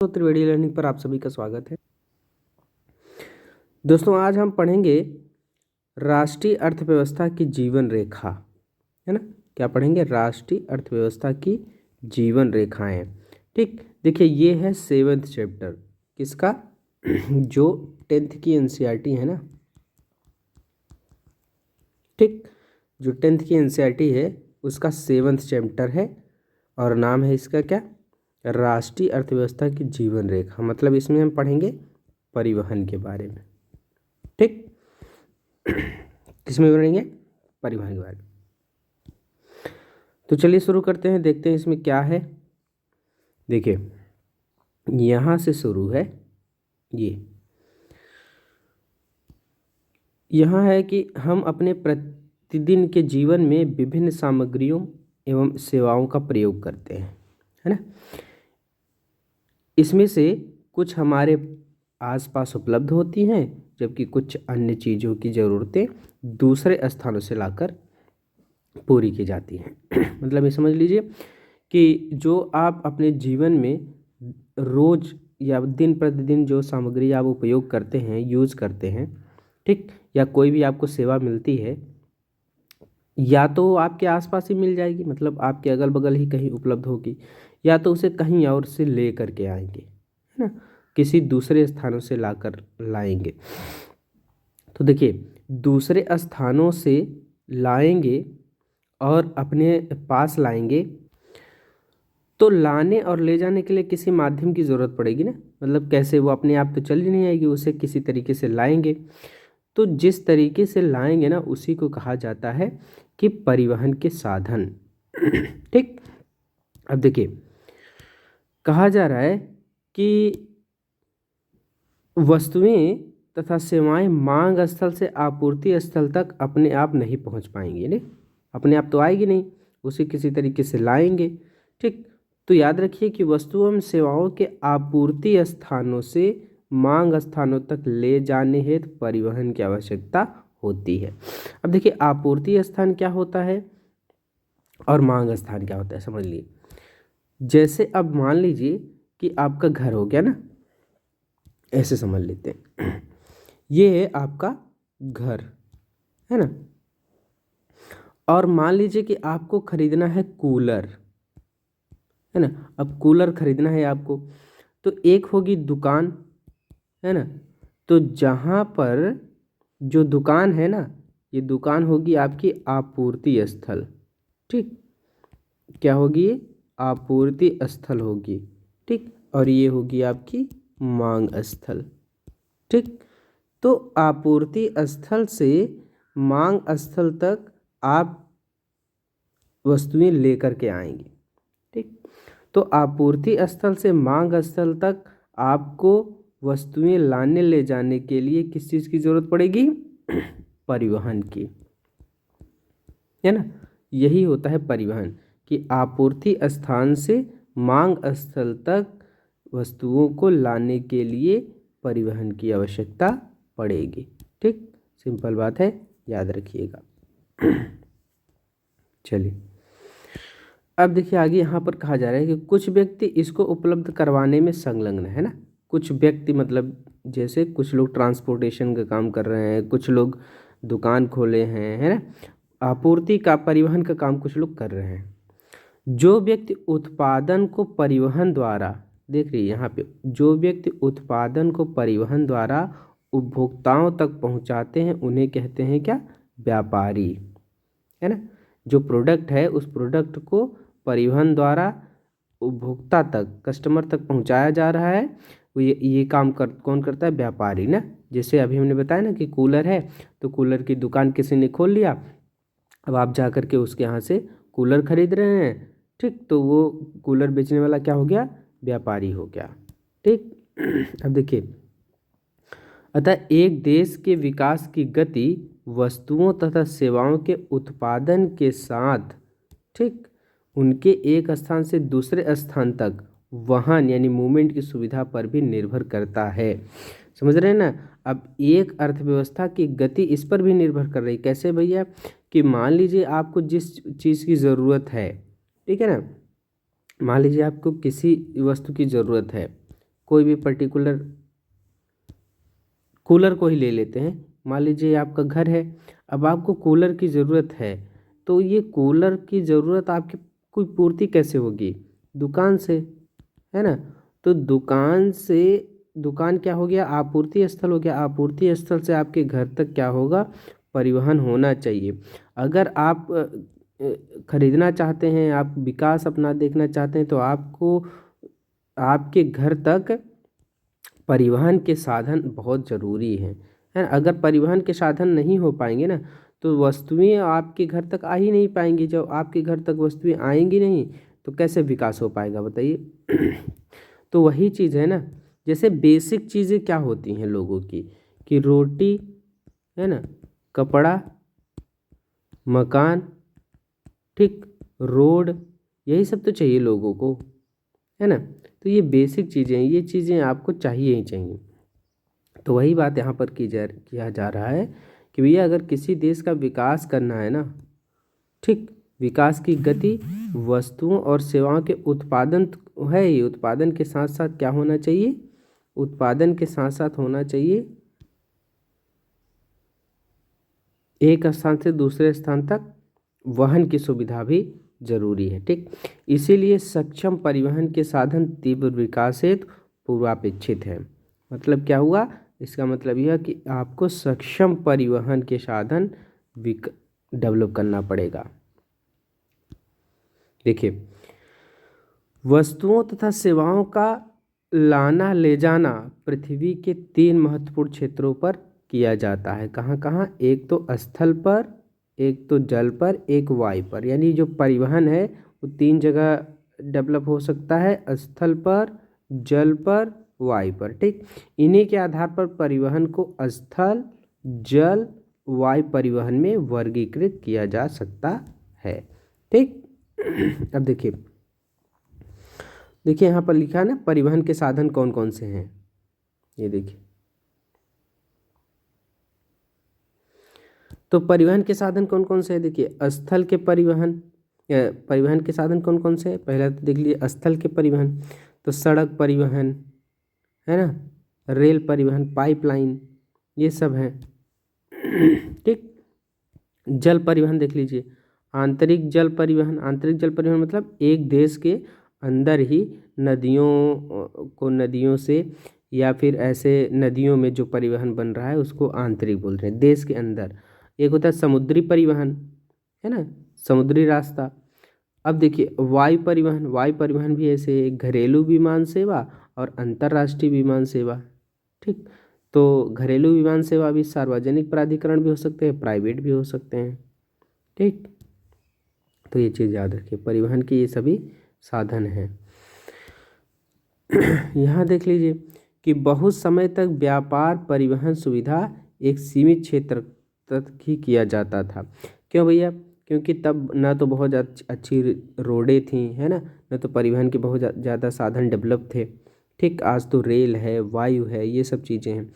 त्रिवेणी learning पर आप सभी का स्वागत है। दोस्तों, आज हम पढ़ेंगे राष्ट्रीय अर्थव्यवस्था की जीवन रेखा, है ना। क्या पढ़ेंगे? राष्ट्रीय अर्थव्यवस्था की जीवन रेखाएं। ठीक, देखिए ये है 7th चैप्टर किसका? जो 10th की एनसीईआरटी है ना। ठीक, जो 10th की एनसीईआरटी है उसका 7th चैप्टर है और नाम है इसका क्या? राष्ट्रीय अर्थव्यवस्था की जीवन रेखा। मतलब इसमें हम पढ़ेंगे परिवहन के बारे में। ठीक, किसमें पढ़ेंगे? परिवहन के बारे में। तो चलिए शुरू करते हैं, देखते हैं इसमें क्या है। देखिए यहाँ से शुरू है। यहाँ है कि हम अपने प्रतिदिन के जीवन में विभिन्न सामग्रियों एवं सेवाओं का प्रयोग करते हैं, है ना। इसमें से कुछ हमारे आसपास उपलब्ध होती हैं, जबकि कुछ अन्य चीज़ों की ज़रूरतें दूसरे स्थानों से लाकर पूरी की जाती हैं। मतलब ये समझ लीजिए कि जो आप अपने जीवन में रोज़ या दिन प्रतिदिन जो सामग्री आप उपयोग करते हैं, यूज़ करते हैं, ठीक, या कोई भी आपको सेवा मिलती है, या तो आपके आसपास ही मिल जाएगी, मतलब आपके अगल बगल ही कहीं उपलब्ध होगी, या तो उसे कहीं और से ले करके आएंगे, है ना, किसी दूसरे स्थानों से लाएंगे। तो देखिए दूसरे स्थानों से लाएंगे और अपने पास लाएंगे तो लाने और ले जाने के लिए किसी माध्यम की ज़रूरत पड़ेगी ना। मतलब कैसे? वो अपने आप तो चल ही नहीं आएगी, उसे किसी तरीके से लाएंगे। तो जिस तरीके से लाएंगे ना उसी को कहा जाता है कि परिवहन के साधन। ठीक, अब देखिए कहा जा रहा है कि वस्तुएं तथा सेवाएं मांग स्थल से आपूर्ति स्थल तक अपने आप नहीं पहुंच पाएंगी। नहीं, अपने आप तो आएगी नहीं, उसे किसी तरीके से लाएंगे। ठीक, तो याद रखिए कि वस्तुओं एवं सेवाओं के आपूर्ति स्थानों से मांग स्थानों तक ले जाने हेतु परिवहन की आवश्यकता होती है। अब देखिए आपूर्ति स्थान क्या होता है और मांग स्थान क्या होता है, समझ लिए। जैसे अब मान लीजिए कि आपका घर हो गया ना, ऐसे समझ लेते हैं। ये है आपका घर, है ना। और मान लीजिए कि आपको खरीदना है कूलर, है ना। अब कूलर खरीदना है आपको, तो एक होगी दुकान, है ना। तो जहाँ पर जो दुकान है ना, ये दुकान होगी आपकी आपूर्ति स्थल। ठीक, क्या होगी? ये आपूर्ति स्थल होगी। ठीक, और ये होगी आपकी मांग स्थल। ठीक, तो आपूर्ति स्थल से मांग स्थल तक आप वस्तुएं लेकर के आएंगे। ठीक, तो आपूर्ति स्थल से मांग स्थल तक आपको वस्तुएं लाने ले जाने के लिए किस चीज़ की ज़रूरत पड़ेगी? परिवहन की, है ना। यही होता है परिवहन, कि आपूर्ति स्थान से मांग स्थल तक वस्तुओं को लाने के लिए परिवहन की आवश्यकता पड़ेगी। ठीक, सिंपल बात है, याद रखिएगा। चलिए अब देखिए आगे यहाँ पर कहा जा रहा है कि कुछ व्यक्ति इसको उपलब्ध करवाने में संलग्न है ना। कुछ व्यक्ति मतलब जैसे कुछ लोग ट्रांसपोर्टेशन का काम कर रहे हैं, कुछ लोग दुकान खोले हैं, है ना। आपूर्ति का, परिवहन का काम कुछ लोग कर रहे हैं। जो व्यक्ति उत्पादन को परिवहन द्वारा, देख रही है यहाँ पे, जो व्यक्ति उत्पादन को परिवहन द्वारा उपभोक्ताओं तक पहुँचाते हैं उन्हें कहते हैं क्या? व्यापारी, है ना। जो प्रोडक्ट है उस प्रोडक्ट को परिवहन द्वारा उपभोक्ता तक, कस्टमर तक पहुंचाया जा रहा है, वो ये काम कौन करता है? व्यापारी ना। जैसे अभी हमने बताया ना कि कूलर है, तो कूलर की दुकान किसी ने खोल लिया, अब आप जा कर के उसके यहाँ से कूलर खरीद रहे हैं। ठीक, तो वो कूलर बेचने वाला क्या हो गया? व्यापारी हो गया। ठीक, अब देखिए, अतः एक देश के विकास की गति वस्तुओं तथा सेवाओं के उत्पादन के साथ, ठीक, उनके एक स्थान से दूसरे स्थान तक वाहन यानी मूवमेंट की सुविधा पर भी निर्भर करता है। समझ रहे हैं ना। अब एक अर्थव्यवस्था की गति इस पर भी निर्भर कर रही। कैसे भैया? कि मान लीजिए आपको जिस चीज़ की ज़रूरत है, ठीक है ना, मान लीजिए आपको किसी वस्तु की ज़रूरत है, कोई भी पर्टिकुलर कूलर को ही ले लेते हैं। मान लीजिए आपका घर है, अब आपको कूलर की ज़रूरत है, तो ये कूलर की ज़रूरत आपकी कोई पूर्ति कैसे होगी? दुकान से, है ना। तो दुकान से, दुकान क्या हो गया? आपूर्ति स्थल हो गया। आपूर्ति स्थल से आपके घर तक क्या होगा? परिवहन होना चाहिए। अगर आप खरीदना चाहते हैं, आप विकास अपना देखना चाहते हैं, तो आपको आपके घर तक परिवहन के साधन बहुत ज़रूरी हैं, है ना। अगर परिवहन के साधन नहीं हो पाएंगे ना, तो वस्तुएं आपके घर तक आ ही नहीं पाएंगी। जब आपके घर तक वस्तुएं आएंगी नहीं, तो कैसे विकास हो पाएगा बताइए। तो वही चीज़ है ना, जैसे बेसिक चीज़ें क्या होती हैं लोगों की, कि रोटी, है ना, कपड़ा, मकान, ठीक, रोड, यही सब तो चाहिए लोगों को, है ना। तो ये बेसिक चीज़ें हैं, ये चीज़ें आपको चाहिए ही चाहिए। तो वही बात यहाँ पर किया जा रहा है कि भैया अगर किसी देश का विकास करना है ना, ठीक, विकास की गति वस्तुओं और सेवाओं के उत्पादन है ही, उत्पादन के साथ साथ क्या होना चाहिए? उत्पादन के साथ साथ होना चाहिए एक स्थान से दूसरे स्थान तक वहन की सुविधा भी जरूरी है, ठीक। इसीलिए सक्षम परिवहन के साधन तीव्र विकास हेतु पूर्वापेक्षित है। मतलब क्या हुआ? इसका मतलब यह कि आपको सक्षम परिवहन के साधन डेवलप करना पड़ेगा। देखिए, वस्तुओं तथा सेवाओं का लाना ले जाना पृथ्वी के 3 महत्वपूर्ण क्षेत्रों पर किया जाता है। कहाँ कहाँ? एक तो स्थल पर, एक तो जल पर, एक वायु पर। यानी जो परिवहन है वो 3 जगह डेवलप हो सकता है, स्थल पर, जल पर, वायु पर, ठीक। इन्हीं के आधार पर परिवहन को स्थल, जल, वायु परिवहन में वर्गीकृत किया जा सकता है, ठीक। अब देखिए यहाँ पर लिखा है ना, परिवहन के साधन कौन कौन से हैं। ये देखिए, तो परिवहन के साधन कौन कौन से हैं? देखिए, स्थल के परिवहन, परिवहन के साधन कौन कौन से हैं? पहला तो देख लीजिए स्थल के परिवहन, तो सड़क परिवहन, है ना, रेल परिवहन, पाइपलाइन, ये सब हैं, ठीक। जल परिवहन देख लीजिए, आंतरिक जल परिवहन। आंतरिक जल परिवहन मतलब एक देश के अंदर ही नदियों से या फिर ऐसे नदियों में जो परिवहन बन रहा है उसको आंतरिक बोल रहे हैं, देश के अंदर। एक होता है समुद्री परिवहन, है ना, समुद्री रास्ता। अब देखिए वायु परिवहन, वायु परिवहन भी ऐसे एक घरेलू विमान सेवा और अंतर्राष्ट्रीय विमान सेवा, ठीक। तो घरेलू विमान सेवा भी सार्वजनिक प्राधिकरण भी हो सकते हैं, प्राइवेट भी हो सकते हैं, ठीक। तो ये चीज़ याद रखिए, परिवहन के ये सभी साधन हैं। यहाँ देख लीजिए कि बहुत समय तक व्यापार परिवहन सुविधा एक सीमित क्षेत्र तक ही किया जाता था। क्यों भैया? क्योंकि तब ना तो बहुत अच्छी रोडें थी, है ना, न तो परिवहन के बहुत ज़्यादा साधन डेवलप थे, ठीक। आज तो रेल है, वायु है, ये सब चीज़ें हैं,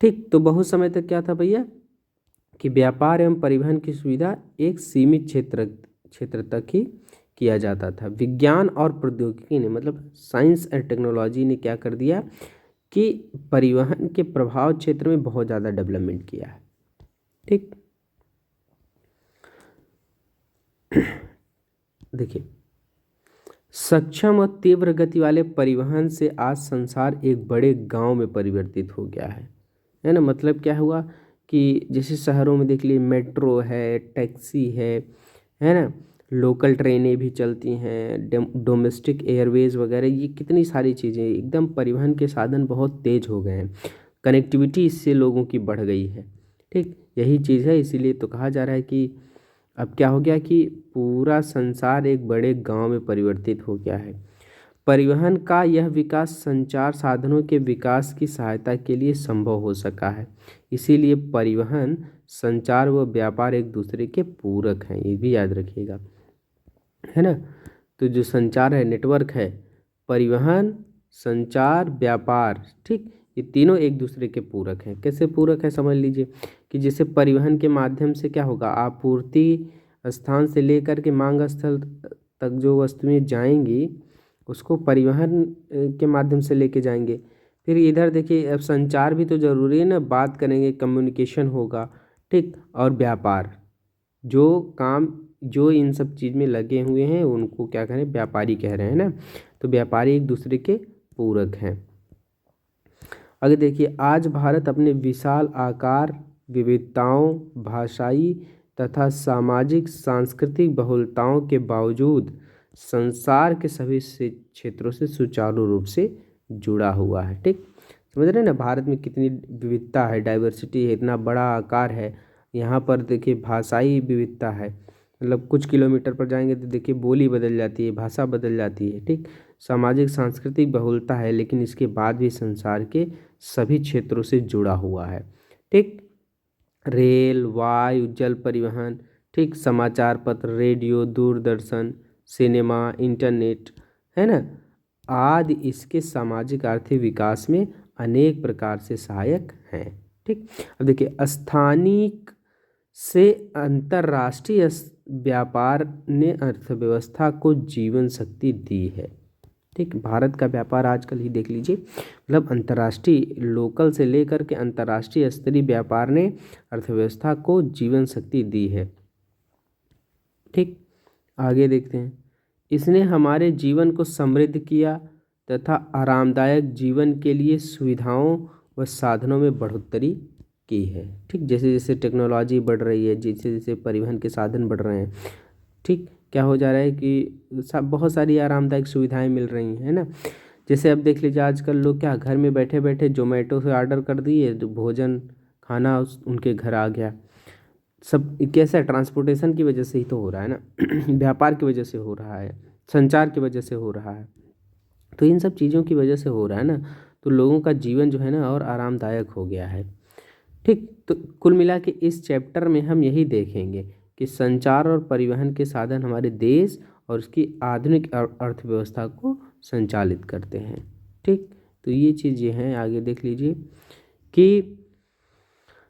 ठीक। तो बहुत समय तक क्या था भैया कि व्यापार एवं परिवहन की सुविधा एक सीमित क्षेत्र तक ही किया जाता था। विज्ञान और प्रौद्योगिकी ने, मतलब साइंस एंड टेक्नोलॉजी ने क्या कर दिया कि परिवहन के प्रभाव क्षेत्र में बहुत ज़्यादा डेवलपमेंट किया है, ठीक। देखिए, सक्षम और तीव्र गति वाले परिवहन से आज संसार एक बड़े गांव में परिवर्तित हो गया है ना। मतलब क्या हुआ कि जैसे शहरों में देख लीजिए मेट्रो है, टैक्सी है ना, लोकल ट्रेनें भी चलती हैं, डोमेस्टिक एयरवेज वगैरह, ये कितनी सारी चीज़ें, एकदम परिवहन के साधन बहुत तेज हो गए हैं, कनेक्टिविटी इससे लोगों की बढ़ गई है, ठीक। यही चीज़ है, इसीलिए तो कहा जा रहा है कि अब क्या हो गया कि पूरा संसार एक बड़े गांव में परिवर्तित हो गया है। परिवहन का यह विकास संचार साधनों के विकास की सहायता के लिए संभव हो सका है। इसीलिए परिवहन, संचार व व्यापार एक दूसरे के पूरक हैं, ये भी याद रखिएगा, है ना। तो जो संचार है, नेटवर्क है, परिवहन, संचार, व्यापार, ठीक, ये तीनों एक दूसरे के पूरक हैं। कैसे पूरक है समझ लीजिए कि जैसे परिवहन के माध्यम से क्या होगा, आपूर्ति स्थान से लेकर के मांग स्थल तक जो वस्तुएं जाएंगी उसको परिवहन के माध्यम से लेके जाएंगे। फिर इधर देखिए, अब संचार भी तो ज़रूरी है ना, बात करेंगे, कम्युनिकेशन होगा, ठीक। और व्यापार, जो काम जो इन सब चीज़ में लगे हुए हैं उनको क्या करें, व्यापारी कह रहे हैं ना। तो व्यापारी एक दूसरे के पूरक हैं। अगर देखिए, आज भारत अपने विशाल आकार, विविधताओं, भाषाई तथा सामाजिक सांस्कृतिक बहुलताओं के बावजूद संसार के सभी से क्षेत्रों से सुचारू रूप से जुड़ा हुआ है, ठीक। समझ रहे हैं ना, भारत में कितनी विविधता है, डाइवर्सिटी है, इतना बड़ा आकार है। यहाँ पर देखिए भाषाई विविधता है, मतलब कुछ किलोमीटर पर जाएंगे तो देखिए बोली बदल जाती है, भाषा बदल जाती है, ठीक। सामाजिक सांस्कृतिक बहुलता है, लेकिन इसके बाद भी संसार के सभी क्षेत्रों से जुड़ा हुआ है, ठीक। रेल, वायु, जल परिवहन, ठीक, समाचार पत्र, रेडियो, दूरदर्शन, सिनेमा, इंटरनेट, है ना, आदि इसके सामाजिक आर्थिक विकास में अनेक प्रकार से सहायक हैं, ठीक। अब देखिए, स्थानिक से अंतर्राष्ट्रीय व्यापार ने अर्थव्यवस्था को जीवन शक्ति दी है, ठीक। भारत का व्यापार आजकल ही देख लीजिए, मतलब अंतर्राष्ट्रीय, लोकल से लेकर के अंतर्राष्ट्रीय स्तरीय व्यापार ने अर्थव्यवस्था को जीवन शक्ति दी है, ठीक। आगे देखते हैं, इसने हमारे जीवन को समृद्ध किया तथा आरामदायक जीवन के लिए सुविधाओं व साधनों में बढ़ोतरी की है, ठीक। जैसे जैसे टेक्नोलॉजी बढ़ रही है, जैसे जैसे परिवहन के साधन बढ़ रहे हैं, ठीक, क्या हो जा रहा है कि बहुत सारी आरामदायक सुविधाएं मिल रही हैं, है ना। जैसे अब देख लीजिए, आजकल लोग क्या घर में बैठे बैठे जोमेटो से ऑर्डर कर दिए, तो भोजन खाना उनके घर आ गया। सब कैसा, ट्रांसपोर्टेशन की वजह से ही तो हो रहा है ना व्यापार की वजह से हो रहा है, संचार की वजह से हो रहा है, तो इन सब चीज़ों की वजह से हो रहा है ना। तो लोगों का जीवन जो है ना और आरामदायक हो गया है, ठीक। तो कुल मिला के इस चैप्टर में हम यही देखेंगे कि संचार और परिवहन के साधन हमारे देश और उसकी आधुनिक अर्थव्यवस्था को संचालित करते हैं, ठीक। तो ये चीज़ें हैं, आगे देख लीजिए कि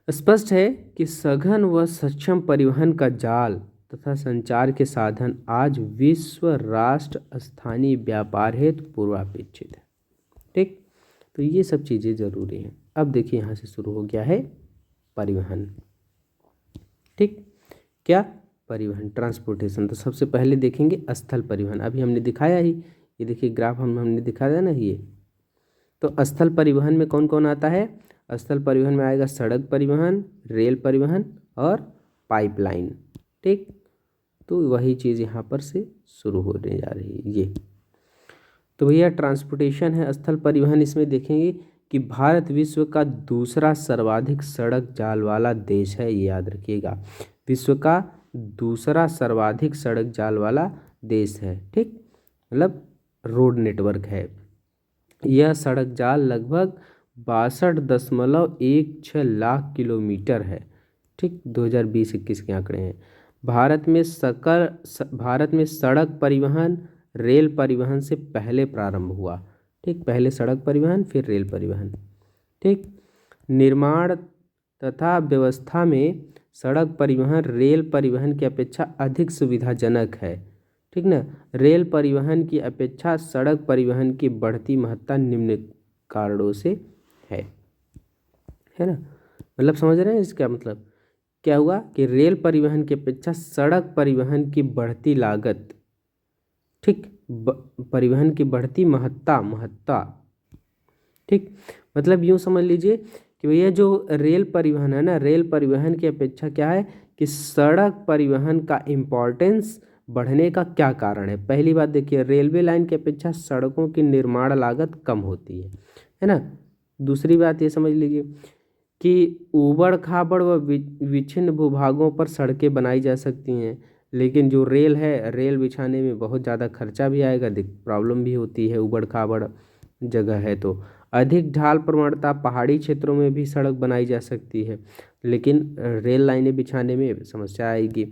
स्पष्ट है कि सघन व सक्षम परिवहन का जाल तथा संचार के साधन आज विश्व राष्ट्र स्थानीय व्यापार हेतु पूर्वापेक्षित है, ठीक। तो ये सब चीज़ें ज़रूरी हैं। अब देखिए, यहाँ से शुरू हो गया है परिवहन, ठीक। क्या, परिवहन, ट्रांसपोर्टेशन। तो सबसे पहले देखेंगे स्थल परिवहन, अभी हमने दिखाया ही, ये देखिए ग्राफ हमने दिखाया ना ये। तो स्थल परिवहन में कौन कौन आता है, स्थल परिवहन में आएगा सड़क परिवहन, रेल परिवहन और पाइपलाइन, ठीक। तो वही चीज़ यहाँ पर से शुरू होने जा रही है ये। तो भैया ट्रांसपोर्टेशन है स्थल परिवहन, इसमें देखेंगे कि भारत विश्व का दूसरा सर्वाधिक सड़क जाल वाला देश है, ये याद रखिएगा, विश्व का दूसरा सर्वाधिक सड़क जाल वाला देश है, ठीक। मतलब रोड नेटवर्क है। यह सड़क जाल लगभग 62.16 लाख किलोमीटर है, ठीक। 2020-21 के आंकड़े हैं। भारत में सड़क परिवहन रेल परिवहन से पहले प्रारंभ हुआ, ठीक। पहले सड़क परिवहन फिर रेल परिवहन, ठीक। निर्माण तथा व्यवस्था में सड़क परिवहन रेल परिवहन की अपेक्षा अधिक सुविधाजनक है, ठीक ना। रेल परिवहन की अपेक्षा सड़क परिवहन की बढ़ती महत्ता निम्न कारणों से है ना। मतलब समझ रहे हैं इसका मतलब क्या हुआ कि रेल परिवहन की अपेक्षा सड़क परिवहन की बढ़ती लागत, ठीक, परिवहन की बढ़ती महत्ता, ठीक। मतलब यूँ समझ लीजिए कि भैया जो रेल परिवहन है ना, रेल परिवहन की अपेक्षा क्या है कि सड़क परिवहन का इम्पोर्टेंस बढ़ने का क्या कारण है। पहली बात देखिए, रेलवे लाइन की अपेक्षा सड़कों की निर्माण लागत कम होती है ना। दूसरी बात ये समझ लीजिए कि ऊबड़ खाबड़ व विच्छिन्न भूभागों पर सड़कें बनाई जा सकती हैं, लेकिन जो रेल है, रेल बिछाने में बहुत ज़्यादा खर्चा भी आएगा, प्रॉब्लम भी होती है, ऊबड़ खाबड़ जगह है। तो अधिक ढाल प्रवणता पहाड़ी क्षेत्रों में भी सड़क बनाई जा सकती है, लेकिन रेल लाइनें बिछाने में समस्या आएगी।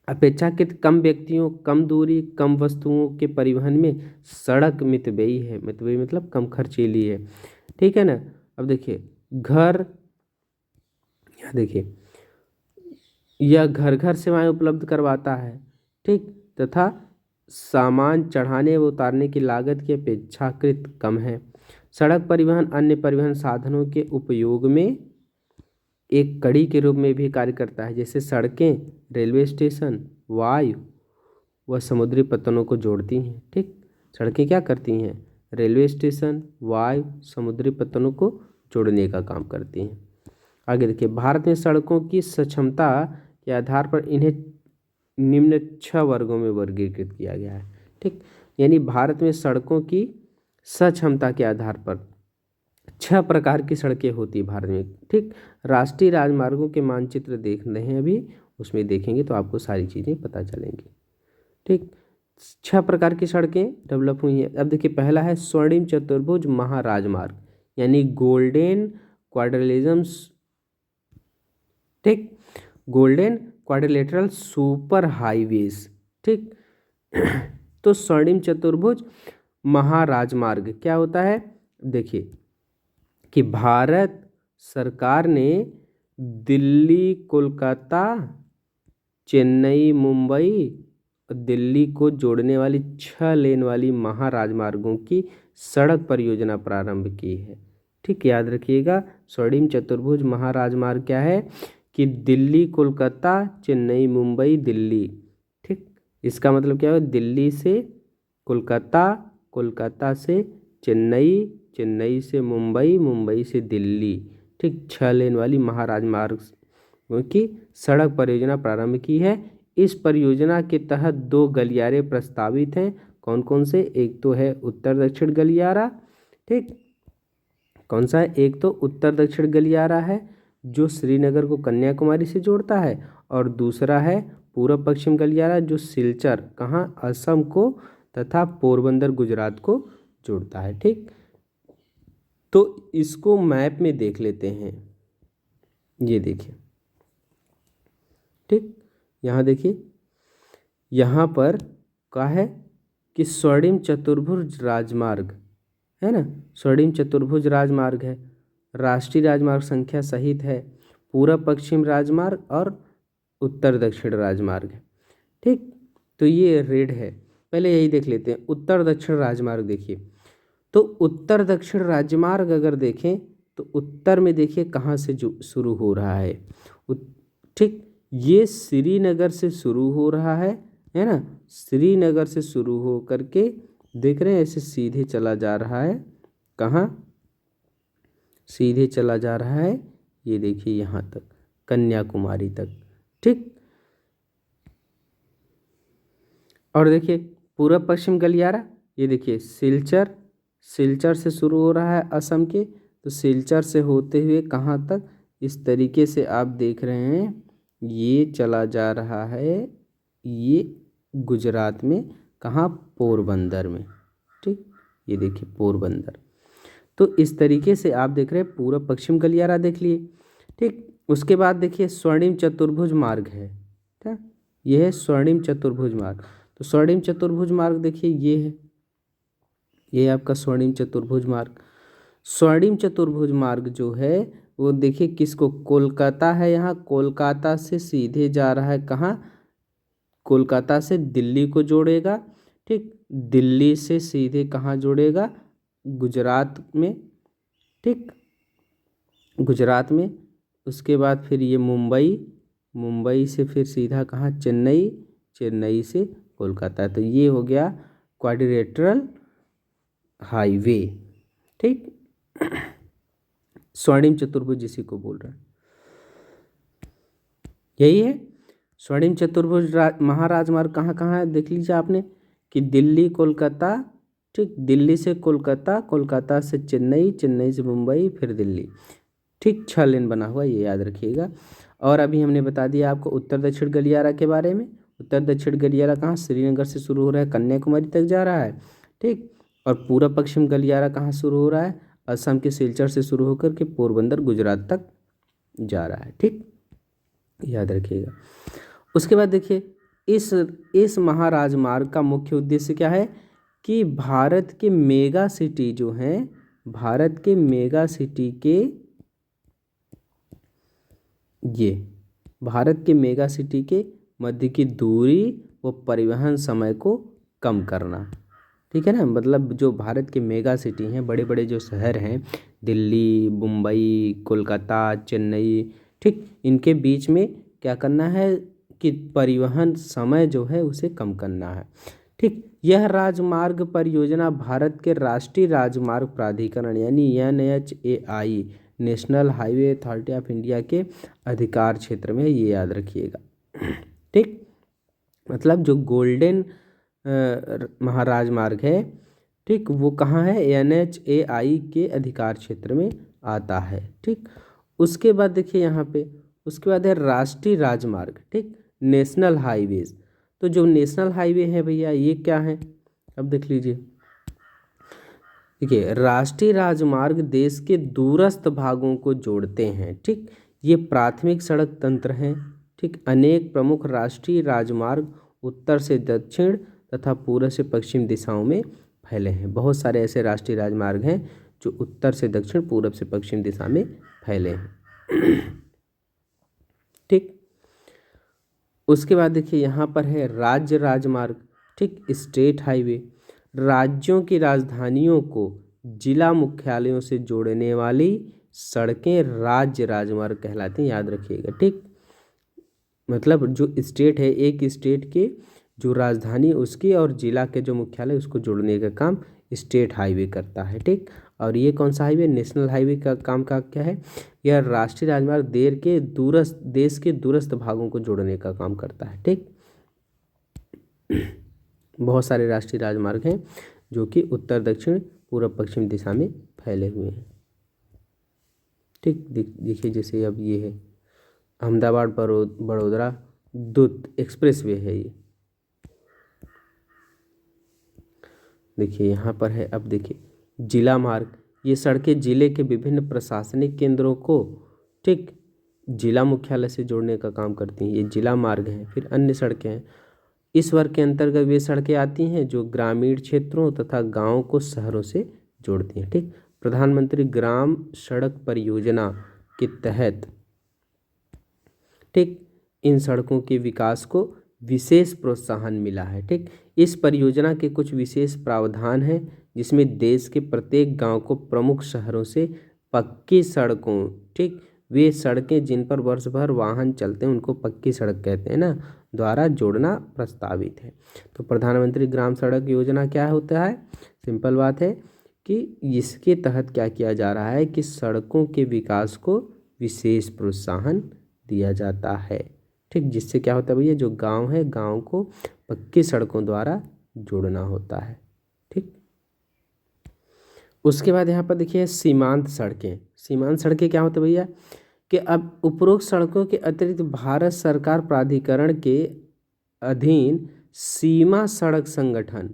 अपेक्षाकृत कम व्यक्तियों, कम दूरी, कम वस्तुओं के परिवहन में सड़क मितव्ययी है, मितव्ययी मतलब कम खर्चीली है, ठीक है ना। अब देखिए यह घर घर सेवाएं उपलब्ध करवाता है, ठीक, तथा सामान चढ़ाने व उतारने की लागत की अपेक्षाकृत कम है। सड़क परिवहन अन्य परिवहन साधनों के उपयोग में एक कड़ी के रूप में भी कार्य करता है। जैसे सड़कें रेलवे स्टेशन, वायु व समुद्री पत्तनों को जोड़ती हैं। ठीक, सड़कें क्या करती हैं? रेलवे स्टेशन, वायु, समुद्री पत्तनों को जोड़ने का काम करती हैं। आगे देखिए, भारत में सड़कों की सक्षमता के आधार पर इन्हें निम्न 6 वर्गों में वर्गीकृत किया गया है। ठीक, यानी भारत में सड़कों की सक्षमता के आधार पर 6 प्रकार की सड़कें होती है भारत में। ठीक, राष्ट्रीय राजमार्गों के मानचित्र देख रहे हैं अभी, उसमें देखेंगे तो आपको सारी चीज़ें पता चलेंगी। ठीक, 6 प्रकार की सड़कें डेवलप हुई हैं। अब देखिए, पहला है स्वर्णिम चतुर्भुज महाराजमार्ग, यानी गोल्डन क्वाड्रिलेटरल। ठीक, गोल्डन क्वाड्रिलेटरल सुपर हाईवेज। ठीक, तो स्वर्णिम चतुर्भुज महाराजमार्ग क्या होता है? देखिए कि भारत सरकार ने दिल्ली, कोलकाता, चेन्नई, मुंबई और दिल्ली को जोड़ने वाली 6 लेन वाली महाराजमार्गों की सड़क परियोजना प्रारंभ की है। ठीक, याद रखिएगा, स्वर्णिम चतुर्भुज महाराजमार्ग क्या है कि दिल्ली, कोलकाता, चेन्नई, मुंबई, दिल्ली। ठीक, इसका मतलब क्या है? दिल्ली से कोलकाता, कोलकाता से चेन्नई, चेन्नई से मुंबई, मुंबई से दिल्ली। ठीक, 6 लेन वाली महाराजमार्ग की सड़क परियोजना प्रारंभ की है। इस परियोजना के तहत 2 गलियारे प्रस्तावित हैं। कौन कौन से? एक तो है उत्तर दक्षिण गलियारा। ठीक, कौन सा है? एक तो उत्तर दक्षिण गलियारा है जो श्रीनगर को कन्याकुमारी से जोड़ता है, और दूसरा है पूर्व पश्चिम गलियारा जो सिलचर कहाँ असम को तथा पोरबंदर गुजरात को जोड़ता है। ठीक, तो इसको मैप में देख लेते हैं। ये देखिए, ठीक, यहाँ देखिए, यहाँ पर क्या है कि स्वर्णिम चतुर्भुज राजमार्ग है ना, स्वर्णिम चतुर्भुज राजमार्ग है, राष्ट्रीय राजमार्ग संख्या सहित है, पूर्व पश्चिम राजमार्ग और उत्तर दक्षिण राजमार्ग है। ठीक, तो ये रेड है। पहले यही देख लेते हैं, उत्तर दक्षिण राजमार्ग। देखिए, तो उत्तर दक्षिण राजमार्ग अगर देखें तो उत्तर में देखिए कहाँ से जो शुरू हो रहा है। ठीक, ये श्रीनगर से शुरू हो रहा है ना, श्रीनगर से शुरू हो करके देख रहे हैं ऐसे सीधे चला जा रहा है। कहाँ? सीधे चला जा रहा है, ये देखिए यहाँ तक, कन्याकुमारी तक। ठीक, और देखिए पूर्व पश्चिम गलियारा, ये देखिए सिलचर, सिलचर से शुरू हो रहा है असम के, तो सिलचर से होते हुए कहाँ तक? इस तरीके से आप देख रहे हैं, ये चला जा रहा है, ये गुजरात में कहाँ? पोरबंदर में। ठीक, ये देखिए पोरबंदर। तो इस तरीके से आप देख रहे हैं पूर्व पश्चिम गलियारा देख लिए। ठीक, उसके बाद देखिए स्वर्णिम चतुर्भुज मार्ग है। ठीक, ये है स्वर्णिम चतुर्भुज मार्ग। तो स्वर्णिम चतुर्भुज मार्ग देखिए ये है, ये आपका स्वर्णिम चतुर्भुज मार्ग। स्वर्णिम चतुर्भुज मार्ग जो है वो देखिए किसको? कोलकाता है, यहाँ कोलकाता से सीधे जा रहा है कहाँ? कोलकाता से दिल्ली को जोड़ेगा। ठीक, दिल्ली से सीधे कहाँ जोड़ेगा? गुजरात में। ठीक, गुजरात में। उसके बाद फिर ये मुंबई, मुंबई से फिर सीधा कहाँ? चेन्नई, चेन्नई से कोलकाता। तो ये हो गया क्वाड्रिलेटरल हाईवे। ठीक, स्वर्णिम चतुर्भुज जिसी को बोल रहे हैं, यही है स्वर्णिम चतुर्भुज महाराजमार्ग। कहाँ कहाँ है देख लीजिए आपने कि दिल्ली, कोलकाता। ठीक, दिल्ली से कोलकाता, कोलकाता से चेन्नई, चेन्नई से मुंबई, फिर दिल्ली। ठीक, 6 लेन बना हुआ, ये याद रखिएगा। और अभी हमने बता दिया आपको उत्तर दक्षिण गलियारा के बारे में। उत्तर दक्षिण गलियारा कहाँ? श्रीनगर से शुरू हो रहा है, कन्याकुमारी तक जा रहा है। ठीक, और पूर्व पश्चिम गलियारा कहाँ शुरू हो रहा है? असम के सिलचर से शुरू होकर के पोरबंदर गुजरात तक जा रहा है। ठीक, याद रखिएगा। उसके बाद देखिए इस महाराजमार्ग का मुख्य उद्देश्य क्या है कि भारत के मेगा सिटी जो हैं, भारत के मेगा सिटी के ये भारत के मेगा सिटी के मध्य की दूरी व परिवहन समय को कम करना, ठीक है ना। मतलब जो भारत के मेगा सिटी हैं, बड़े बड़े जो शहर हैं, दिल्ली, मुंबई, कोलकाता, चेन्नई, ठीक, इनके बीच में क्या करना है कि परिवहन समय जो है उसे कम करना है, ठीक। यह राजमार्ग परियोजना भारत के राष्ट्रीय राजमार्ग प्राधिकरण यानी NHAI, national highway authority of India के अधिकार क्षेत्र में है, ये याद रखिएगा, ठीक। मतलब जो गोल्डन महाराजमार्ग है, ठीक, वो कहाँ है, NHAI के अधिकार क्षेत्र में आता है, ठीक। उसके बाद देखिए यहाँ पे, उसके बाद है राष्ट्रीय राजमार्ग, ठीक, नेशनल हाईवेज। तो जो नेशनल हाईवे है भैया ये क्या है, अब देख लीजिए। देखिए राष्ट्रीय राजमार्ग देश के दूरस्थ भागों को जोड़ते हैं, ठीक। ये प्राथमिक सड़क तंत्र हैं, ठीक। अनेक प्रमुख राष्ट्रीय राजमार्ग उत्तर से दक्षिण तथा पूर्व से पश्चिम दिशाओं में फैले हैं। बहुत सारे ऐसे राष्ट्रीय राजमार्ग हैं जो उत्तर से दक्षिण, पूर्व से पश्चिम दिशा में फैले हैं, ठीक। उसके बाद देखिए यहाँ पर है राज्य राजमार्ग, ठीक, स्टेट हाईवे। राज्यों की राजधानियों को जिला मुख्यालयों से जोड़ने वाली सड़कें राज्य राजमार्ग कहलाती हैं, याद रखिएगा, ठीक। मतलब जो स्टेट है, एक स्टेट के जो राजधानी उसकी और जिला के जो मुख्यालय उसको जोड़ने का काम स्टेट हाईवे करता है, ठीक। और ये कौन सा हाईवे, नेशनल हाईवे का काम का क्या है, यह राष्ट्रीय राजमार्ग देश के दूरस्थ भागों को जोड़ने का काम करता है, ठीक। बहुत सारे राष्ट्रीय राजमार्ग हैं जो कि उत्तर दक्षिण पूर्व पश्चिम दिशा में फैले हुए हैं, ठीक। देखिए जैसे अब ये है अहमदाबाद बड़ोदरा दूत एक्सप्रेस वे है ये, देखिए यहाँ पर है। अब देखिए जिला मार्ग, ये सड़कें जिले के विभिन्न प्रशासनिक केंद्रों को, ठीक, जिला मुख्यालय से जोड़ने का काम करती हैं, ये जिला मार्ग हैं। फिर अन्य सड़कें हैं, इस वर्ग के अंतर्गत वे सड़कें आती हैं जो ग्रामीण क्षेत्रों तथा गांवों को शहरों से जोड़ती हैं, ठीक। प्रधानमंत्री ग्राम सड़क परियोजना के तहत, ठीक, इन सड़कों के विकास को विशेष प्रोत्साहन मिला है, ठीक। इस परियोजना के कुछ विशेष प्रावधान हैं जिसमें देश के प्रत्येक गांव को प्रमुख शहरों से पक्की सड़कों, ठीक, वे सड़कें जिन पर वर्ष भर वाहन चलते हैं उनको पक्की सड़क कहते हैं ना, द्वारा जोड़ना प्रस्तावित है। तो प्रधानमंत्री ग्राम सड़क योजना क्या होता है, सिंपल बात है कि इसके तहत क्या किया जा रहा है कि सड़कों के विकास को विशेष प्रोत्साहन दिया जाता है, ठीक। जिससे क्या होता है भैया, जो गांव है गांव को पक्की सड़कों द्वारा जोड़ना होता है, ठीक। उसके बाद यहाँ पर देखिए सीमांत सड़कें। सीमांत सड़कें क्या होते हैं भैया कि अब उपरोक्त सड़कों के अतिरिक्त भारत सरकार प्राधिकरण के अधीन सीमा सड़क संगठन,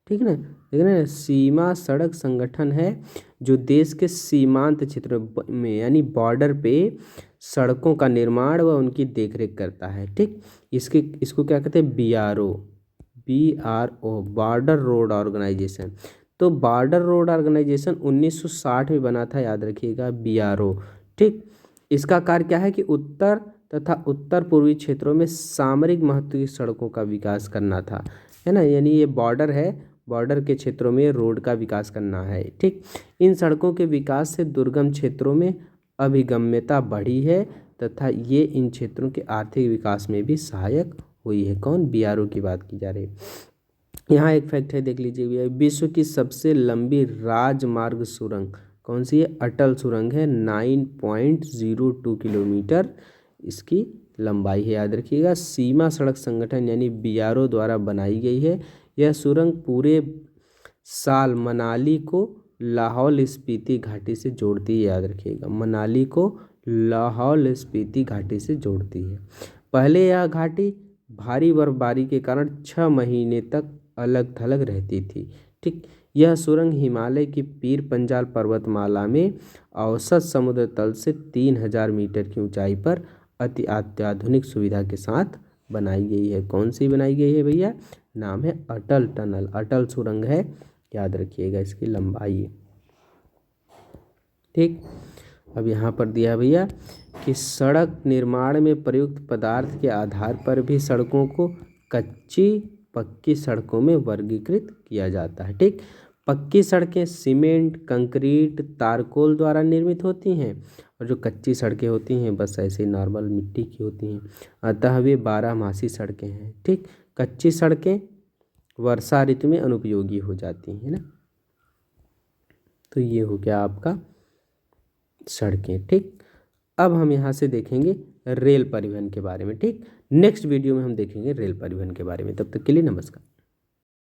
ठीक है ना, सीमा सड़क संगठन है जो देश के सीमांत क्षेत्र में यानी बॉर्डर पे सड़कों का निर्माण व उनकी देखरेख करता है, ठीक। इसको क्या कहते हैं, BRO, बॉर्डर रोड ऑर्गेनाइजेशन। तो बॉर्डर रोड ऑर्गेनाइजेशन 1960 में बना था, याद रखिएगा, BRO, ठीक। इसका कार्य क्या है कि उत्तर तथा उत्तर पूर्वी क्षेत्रों में सामरिक महत्व की सड़कों का विकास करना था, है ना। यानी ये बॉर्डर है, बॉर्डर के क्षेत्रों में रोड का विकास करना है, ठीक। इन सड़कों के विकास से दुर्गम क्षेत्रों में अभिगम्यता बढ़ी है तथा ये इन क्षेत्रों के आर्थिक विकास में भी सहायक हुई है। कौन, BRO की बात की जा रही है। यहाँ एक फैक्ट है, देख लीजिए भैया, विश्व की सबसे लंबी राजमार्ग सुरंग कौन सी है, अटल सुरंग है, 9.02 किलोमीटर इसकी लंबाई है, याद रखिएगा। सीमा सड़क संगठन यानी BRO द्वारा बनाई गई है। यह सुरंग पूरे साल मनाली को लाहौल स्पीति घाटी से जोड़ती है, याद रखिएगा, मनाली को लाहौल स्पीति घाटी से जोड़ती है। पहले यह घाटी भारी बर्फबारी के कारण 6 महीने तक अलग थलग रहती थी, ठीक। यह सुरंग हिमालय की पीर पंजाल पर्वतमाला में औसत समुद्र तल से 3000 मीटर की ऊंचाई पर अति अत्याधुनिक सुविधा के साथ बनाई गई है। कौन सी बनाई गई है भैया, नाम है अटल टनल, अटल सुरंग है, याद रखिएगा इसकी लंबाई, ठीक। अब यहाँ पर दिया भैया कि सड़क निर्माण में प्रयुक्त पदार्थ के आधार पर भी सड़कों को कच्ची, पक्की सड़कों में वर्गीकृत किया जाता है। ठीक, पक्की सड़कें सीमेंट, कंक्रीट, तारकोल द्वारा निर्मित होती हैं और जो कच्ची सड़कें होती हैं बस ऐसे ही नॉर्मल मिट्टी की होती हैं। अतः वे 12 मासी सड़कें हैं। ठीक, कच्ची सड़कें वर्षा ऋतु में अनुपयोगी हो जाती हैं ना। तो ये हो गया आपका सड़कें। ठीक, अब हम यहाँ से देखेंगे रेल परिवहन के बारे में। ठीक, नेक्स्ट वीडियो में हम देखेंगे रेल परिवहन के बारे में। तब तक के लिए नमस्कार।